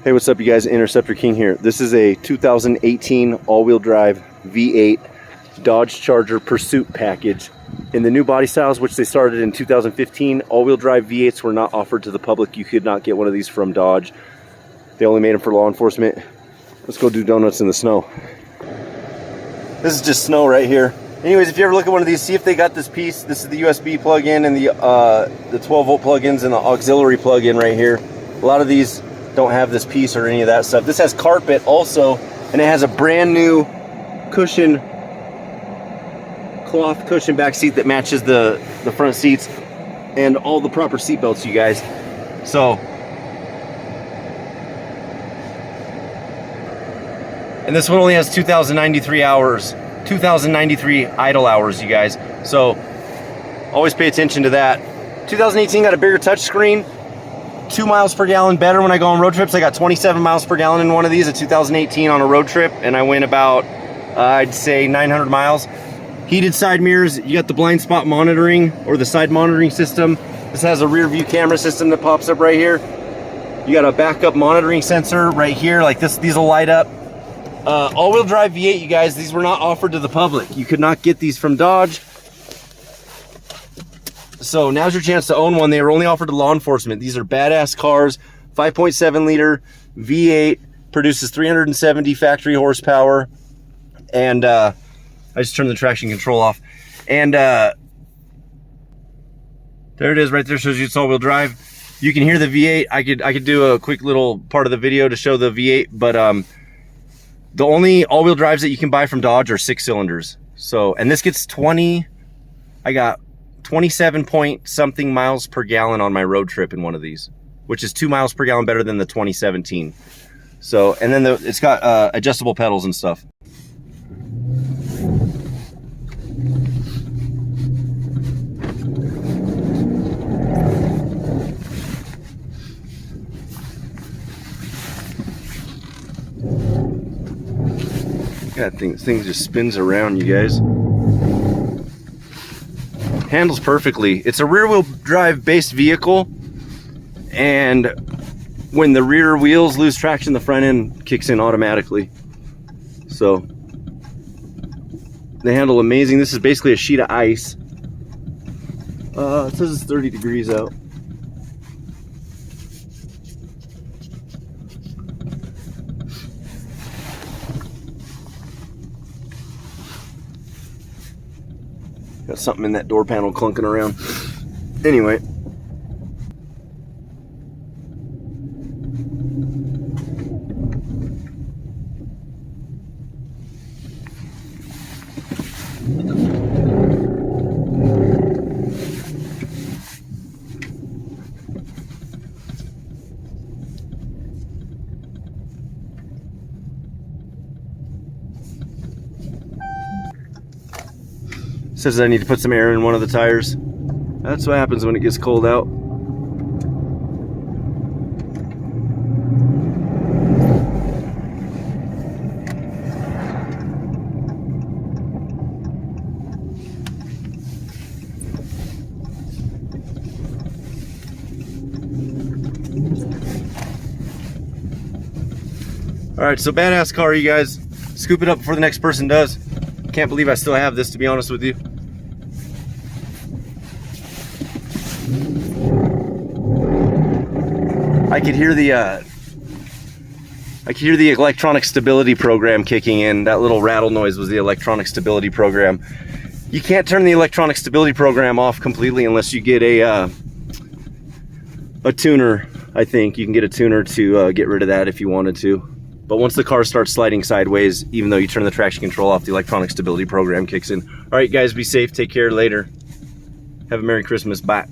Hey, what's up you guys? Interceptor King here. This is a 2018 all-wheel drive V8 Dodge Charger Pursuit package. In the new body styles, which they started in 2015, all-wheel drive V8s were not offered to the public. You could not get one of these from Dodge. They only made them for law enforcement. Let's go do donuts in the snow. This is just snow right here. Anyways, if you ever look at one of these, see if they got this piece. This is the USB plug-in and the 12-volt plug-ins and the auxiliary plug-in right here. A lot of these don't have this piece or any of that stuff. This has carpet also, and it has a brand new cushion, cloth cushion back seat that matches the front seats and all the proper seat belts, you guys. So, and this one only has 2,093 hours, 2,093 idle hours, you guys. So always pay attention to that. 2018 got a bigger touchscreen. 2 miles per gallon better when I go on road trips. I got 27 miles per gallon in one of these, a 2018 on a road trip, and I went about, I'd say 900 miles. Heated side mirrors. You got the blind spot monitoring, or the side monitoring system. This has a rear view camera system that pops up right here. You got a backup monitoring sensor right here, like this. These will light up. All-wheel drive V8, you guys. These were not offered to the public. You could not get these from Dodge. So now's your chance to own one. They were only offered to law enforcement. These are badass cars. 5.7 liter V8, produces 370 factory horsepower. And I just turned the traction control off. And there it is right there, shows you it's all-wheel drive. You can hear the V8. I could do a quick little part of the video to show the V8, but the only all-wheel drives that you can buy from Dodge are 6 cylinders. So, and this gets 20, I got 27 point something miles per gallon on my road trip in one of these, which is 2 miles per gallon better than the 2017. So, and then it's got adjustable pedals and stuff. God, this thing just spins around, you guys. Handles perfectly. It's a rear-wheel drive based vehicle, and when the rear wheels lose traction, the front end kicks in automatically. So they handle amazing. This is basically a sheet of ice. It says it's 30 degrees out. Got something in that door panel clunking around. Anyway. Says I need to put some air in one of the tires. That's what happens when it gets cold out. Alright, so badass car, you guys. Scoop it up before the next person does. Can't believe I still have this, to be honest with you. I could hear the electronic stability program kicking in. That little rattle noise was the electronic stability program. You can't turn the electronic stability program off completely unless you get a tuner. I think you can get a tuner to get rid of that if you wanted to. But once the car starts sliding sideways, even though you turn the traction control off, the electronic stability program kicks in. All right, guys, be safe. Take care later. Have a Merry Christmas. Bye.